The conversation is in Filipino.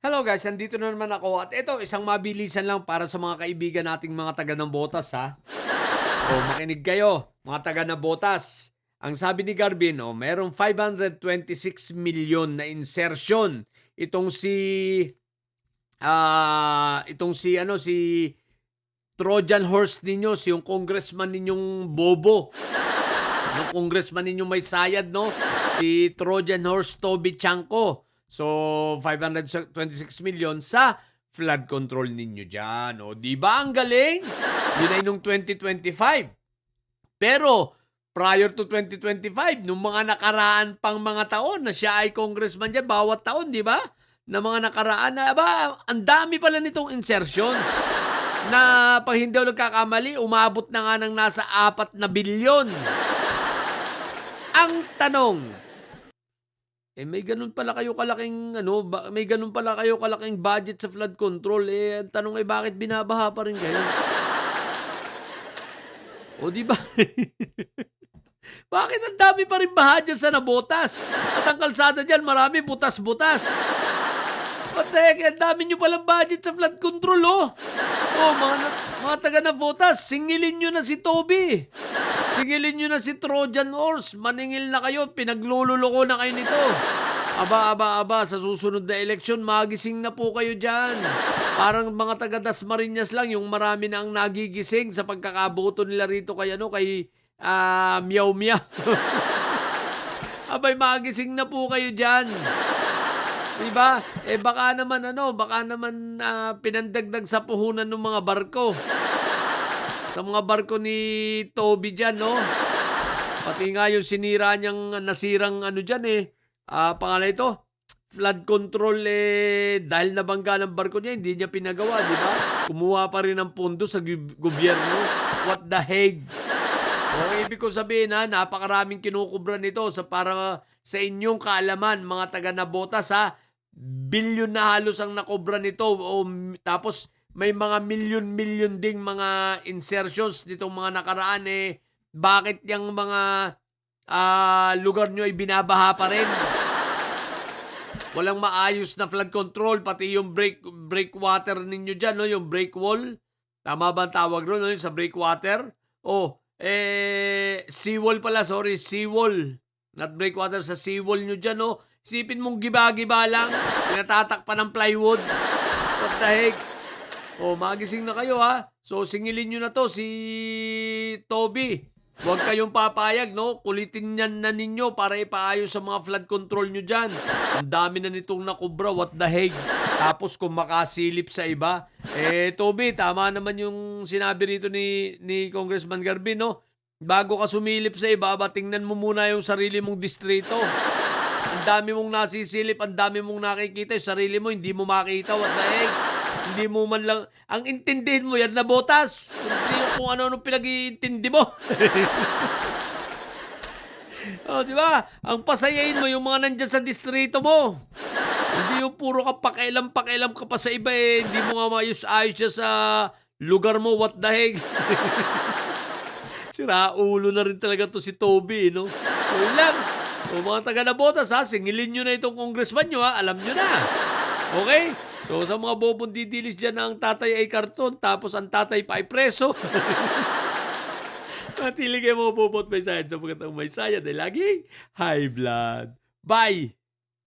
Hello guys, andito na naman ako at ito isang mabilisan lang para sa mga kaibigan nating mga taga ng botas ha. O makinig kayo, mga taga ng botas. Ang sabi ni Garbin, merong 526 million na insertion itong si Trojan horse ninyo, si yung congressman ninyong bobo. Yung congressman ninyong may sayad, no? Si Trojan horse Toby Chanko. So, 526 million sa flood control ninyo dyan. O, di ba ang galing? Yun ay nung 2025. Pero, prior to 2025, nung mga nakaraan pang mga taon na siya ay congressman dyan, bawat taon, di ba? Na mga nakaraan na, ang dami pala nitong insertions na pag hindi ako nagkakamali, umabot na nga ng nasa 4 na bilyon. Ang tanong, may ganun pala kayo kalaking may ganun pala kayo kalaking budget sa flood control, ang tanong ay bakit binabaha pa rin kayo? O di ba? Bakit ang dami pa rin baha dyan sa Nabotas? At ang kalsada dyan, marami butas-butas. What the heck? Ang dami nyo palang budget sa flood control, oh. Oh, mga taga Nabotas, singilin nyo na si Toby. Singilin nyo na si Trojan horse. Maningil na kayo. Pinaglululoko na kayo nito. Aba, sa susunod na eleksyon, magising na po kayo dyan. Parang mga taga Dasmariñas lang, yung marami na ang nagigising sa pagkakaboto nila rito kay Meow Meow. Abay, magising na po kayo dyan. Diba? Baka naman pinandagdag sa puhunan ng mga barko. Sa mga barko ni Toby dyan, no? Pati nga yung nasirang dyan pangalan ito, flood control dahil nabangga ng barko niya, hindi niya pinagawa, di ba? Kumuha pa rin ng pondo sa gobyerno. What the heck? Okay, ibig ko sabihin napakaraming kinukubra nito para sa inyong kaalaman, mga taga Nabotas ha. Bilyon na halos ang nakobra nito tapos may mga milyon-milyon ding mga insertions nitong mga nakaraan bakit yung mga lugar nyo ay binabaha pa rin? Walang maayos na flood control, pati yung breakwater ninyo dyan, no? Yung break wall. Tama ba ang tawag ron, no? Yung sa breakwater? Seawall pala, sorry, seawall. Not breakwater, sa seawall nyo dyan, no? Isipin mong giba-giba lang, pinatatakpan ng plywood. What the heck? Magising na kayo ha. So singilin nyo na to si Toby. Huwag kayong papayag, no? Kulitin yan na ninyo para ipaayos sa mga flood control nyo dyan. Ang dami na nitong nakubra, what the heck? Tapos kung makasilip sa iba. Toby, tama naman yung sinabi rito ni Congressman Garbin, no? Bago ka sumilip sa iba, tingnan mo muna yung sarili mong distrito. Ang dami mong nasisilip, ang dami mong nakikita, yung sarili mo, hindi mo makita, what the heck? Hindi mo man lang, ang intindihin mo yan na botas. Hindi yung kung ano-ano pinag-iintindi mo. Di ba? Ang pasayain mo yung mga nandyan sa distrito mo. Hindi yung puro ka pakialam ka pa sa iba Hindi mo nga maayos-ayos siya sa lugar mo, what the heck? Siraulo na rin talaga to si Toby, no? So yun lang. Mga taga Nabotas ha, singilin nyo na itong congressman nyo ha, alam nyo na. Okay? So sa mga bobong didilis dyan na ang tatay ay karton, tapos ang tatay pa ay preso. Matili kayo mga bobot may sayad sapagkat ang may sayad ay laging high blood. Bye!